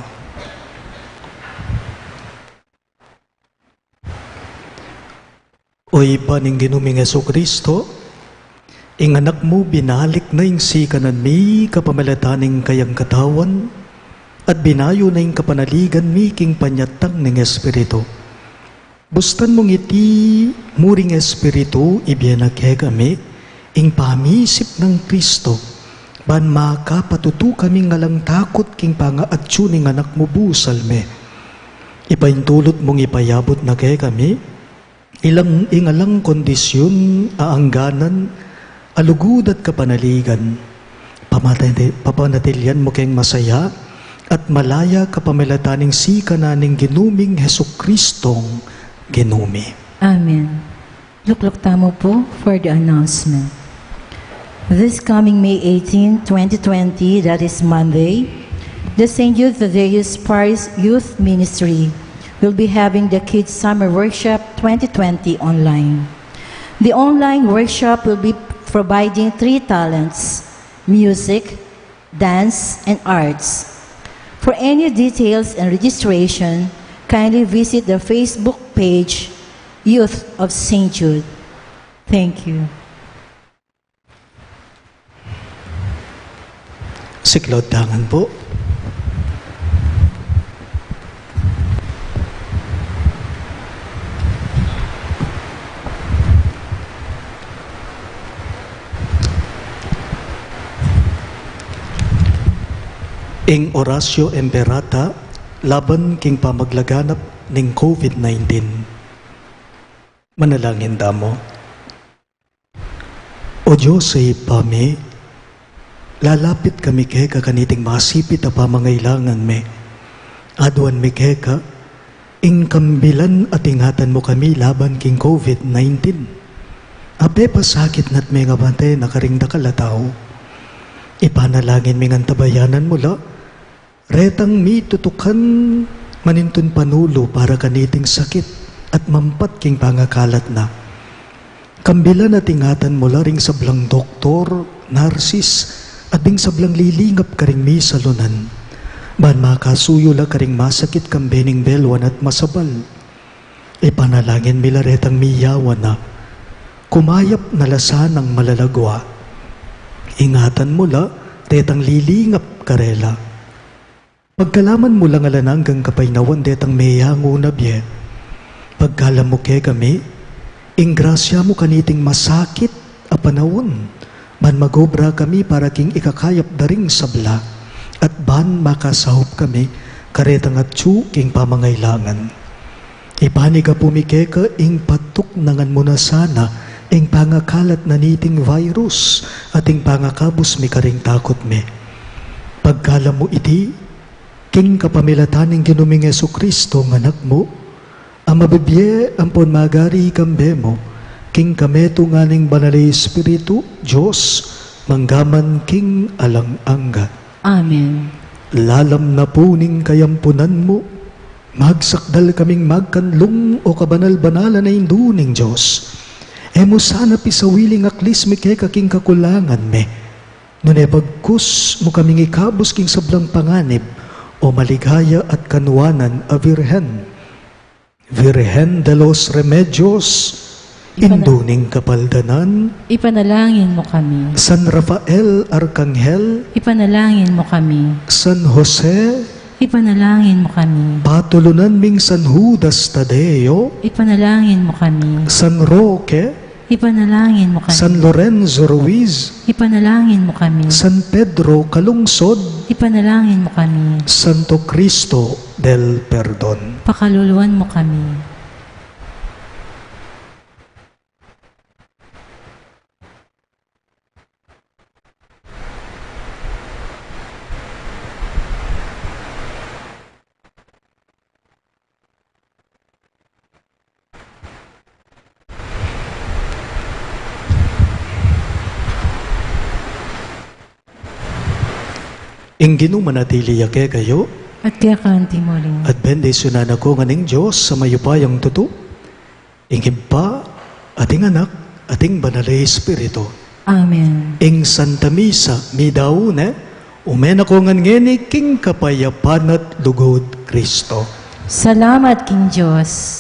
O iba ning ginuming Jesu-Kristo, ing anak mo binalik na ing sikanan mi kapamalataning kayang katawan, at binayo na ing kapanaligan mi king panyatang ning Espiritu. Bustan mong iti muring Espiritu, ibiyanaghe kami, ing pamisip ng Kristo, ban makapatutu kami ngalang takot king pangaatyo ning anak mo busal me. Ipaintulot mong ipayabot na kay kami, ilang ingalang kondisyon, aangganan, alugud at kapanaligan, papanatilyan mo kayong masaya, at malaya kapamalataning sikananing ginuming Jesu-Kristong ginumi. Amen. Luklok tamo po for the announcement. This coming May 18, 2020, that is Monday, the St. Jude Thaddeus Paris Youth Ministry will be having the Kids Summer Workshop 2020 online. The online workshop will be providing 3 talents: music, dance, and arts. For any details and registration, kindly visit the Facebook page, Youth of St. Jude. Thank you. Siklaw tangan po. Ing Orasyo Emperata, laban king pamaglaganap ning COVID-19. Manalangin damo. O Diyos ay pami, lalapit kami keka kaniting masipit a pamangailangan me. Aduan mi keka, ing kambilan at ingatan mo kami laban king COVID-19. Ape pasakit na't may nga bante nakaring dakalataw. Ipanalangin mi ngang tabayanan mula, retang mi tutukan manintun panulo para kaniting sakit at mampat king pangakalat na. Kambilan at ingatan mula ring sablang doktor, narsis, at ding sablang lilingap karing mi salunan. Man makasuyo la karing masakit kambening belwan at masabal. Ipanalangin mila retang miyawan na, kumayap na lasan ng malalagwa. Ingatan mula, retang lilingap karela. Pagkalaman mo lang alananggang kapaynawan detang meyango na biye. Pagkalam mo ke kami, ingrasya mo kaniting masakit a panawon, man magobra kami para king ikakayap daring sabla, at ban makasahop kami, karetang at tsu king pamangailangan. Ipaniga pumike ka, ing patok nangan mo na sana, ing pangakalat na niting virus, at ing pangakabos mi karing takot me. Pagkalam mo iti, king kapamilataning ginuming Jesu-Kristo ng anak mo, ang mabibye ampon magari kambe mo, king kameto nganing banalay Espiritu, Diyos, manggaman king alang-angga. Amen. Lalam na puning kayampunan mo, magsakdal kaming magkanlong o kabanal-banala na induning Diyos. Emo sana pisawiling aklis mi kay kaking kakulangan me, nunebagkus mo kaming ikabos king sablang panganib, o maligaya at kanuanan a Virhen. Virhen de los Remedios, induning kapaldanan, Ipanalangin mo kami. San Rafael Arcangel, Ipanalangin mo kami. San Jose, Ipanalangin mo kami. patulunan ming San Judas Tadeo, Ipanalangin mo kami. San Roque, Ipanalangin mo kami. San Lorenzo Ruiz, Ipanalangin mo kami. San Pedro Kalungsod, Ipanalangin mo kami. Santo Cristo del Perdon. Pakaluluan mo kami. Ing ginumanatili yake kayo, At kaya kanti mo rin. at bendisyonan ako nganing Diyos sa mayupayang tuto, ing Iba, ating anak, ating banalay Espiritu. Amen. Ing Santa Misa, mi daune, Umen ako ngan ngeni king kapayapan at lugod Kristo. Salamat king Diyos.